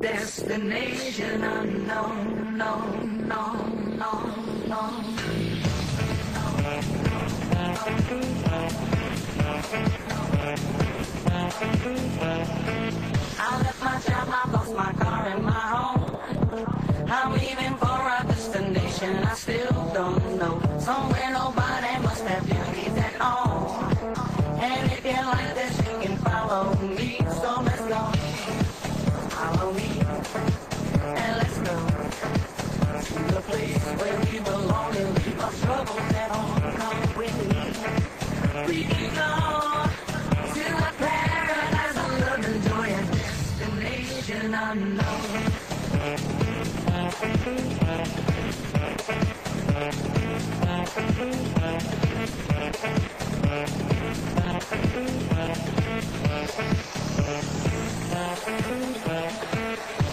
Destination unknown, no, no, no, no. I left my job, I lost my car and my home. I'm leaving for a destination I still don't know. Somewhere nobody must have beauty at all. And if you like this, you can follow me. So let's go. Follow me, and let's go to the place where we belong and leave our troubles at home. Come with me, we can go to a paradise of love and joy, a destination unknown.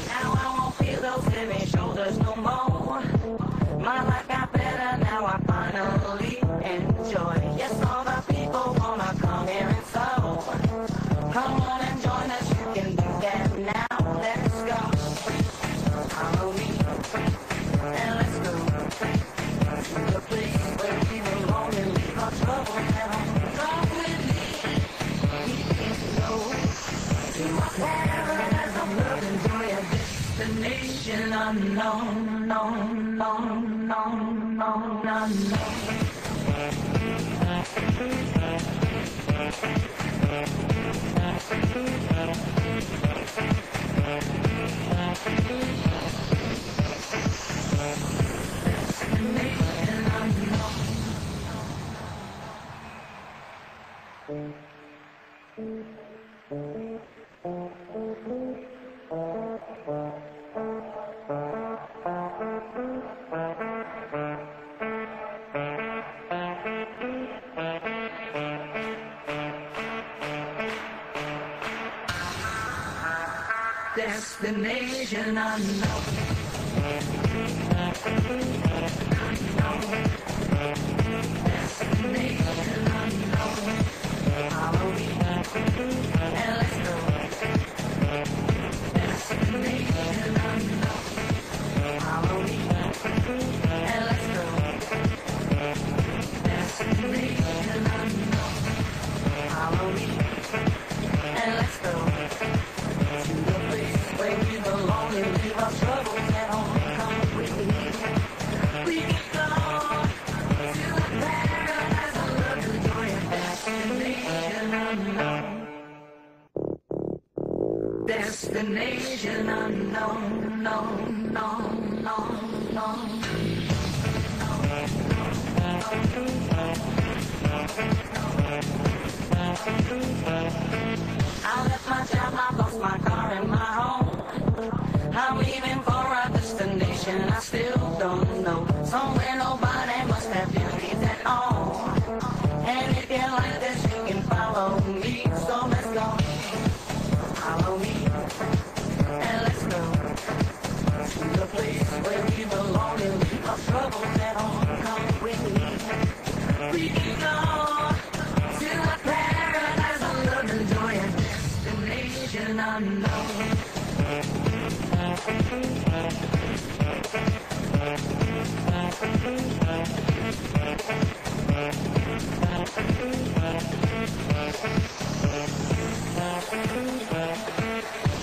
Now I won't feel those heavy shoulders no more. My life got better, now I finally enjoy. Yes, all the people wanna come here and so. Come on and join us, you can do that now. Let's go. Follow me, and let's go to the place where we belong and leave our troubles at home. Come with me, we can go to a paradise of love and joy, a destination unknown, no, no, no, no, no, no. Destination unknown. Destination unknown. Follow me, and let's go. Destination unknown. Follow me, and let's go. Destination unknown. Follow me, and let's go to the place where we belong and leave our troubles at home. Come with me, we can go to a paradise of love and joy, a destination unknown. Destination unknown, no, no, no, no. I left my job, I lost my car and my home. I'm leaving for a destination I still don't know. Somewhere nobody must have beauty at all. And if you like this, you can follow me. So let's go. Follow me, and let's go to the place where we belong and leave our troubles at home. Come with me, we can go to a paradise of love and joy, a destination unknown.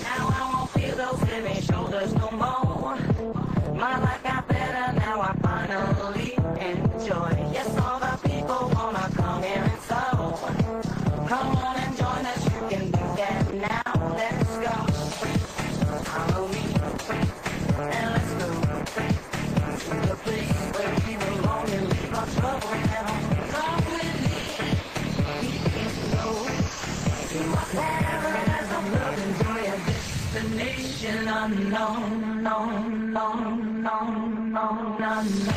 Now I won't feel those heavy shoulders no more. My life got better, now I finally enjoy. Yes, all the people wanna come here and so. Come on and join us, you can do that now. Let's go. Follow me, and let's go to the place where we belong and leave our troubles at home. Come with me, we can go to a paradise of love and joy, a destination unknown, no, no, no, no, no, no.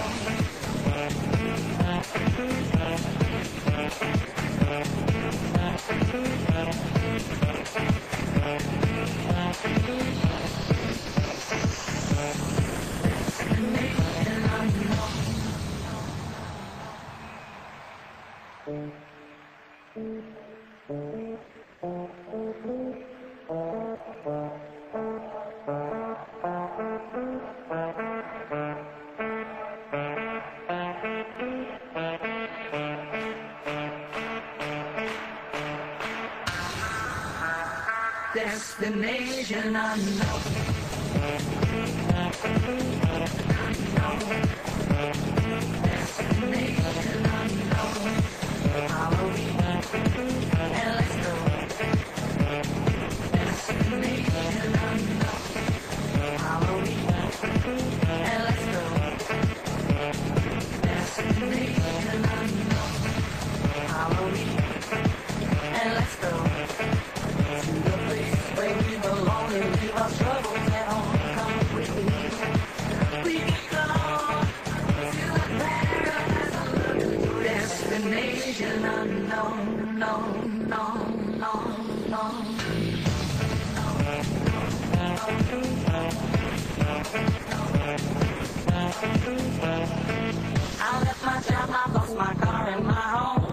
Destination unknown. Destination unknown. Destination unknown. Follow me and let's go. Destination unknown. Follow me and let's go. Destination unknown. Follow me and let's go. To the place where we belong and leave our troubles at home. Come with me. We can go to a paradise unknown. Destination unknown, no, no, no, no. I left my job, I lost my car and my home.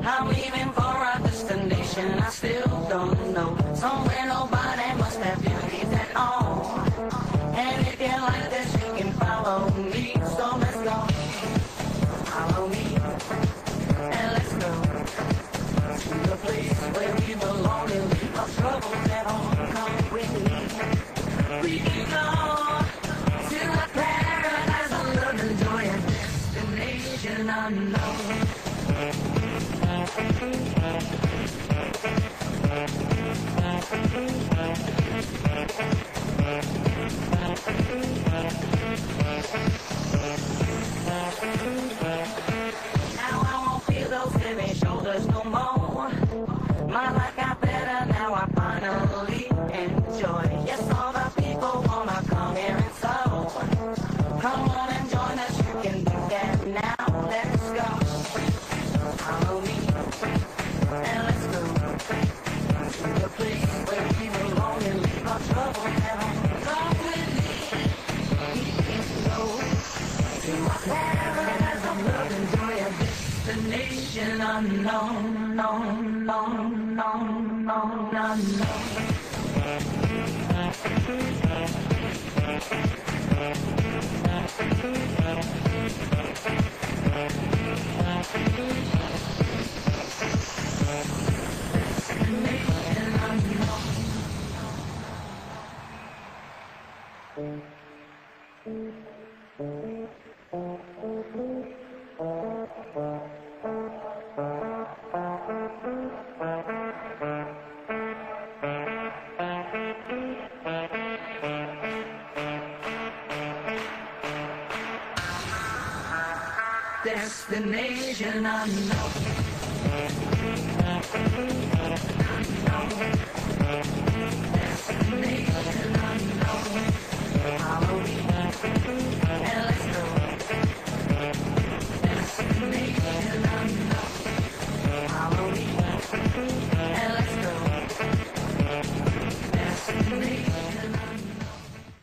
I'm leaving for a destination I still don't know. Somewhere nobody must have beauty at all. And if you like this, you can follow me. So let's go. Follow me and let's go to the place where we belong and leave our troubles at home. Come with me. We can go to a paradise of love and joy and destination unknown. Now I won't feel those heavy shoulders no more. My life got better, now I finally enjoy. Yes, all the people wanna come here and so. Come on and join us, you can do that now. Let's go. Follow me and let's go to the place where we belong and leave our troubles at home. Come with me, we can go to a paradise of love and joy, a destination unknown, no, no, no, no, no, no. Destination unknown. Destination unknown.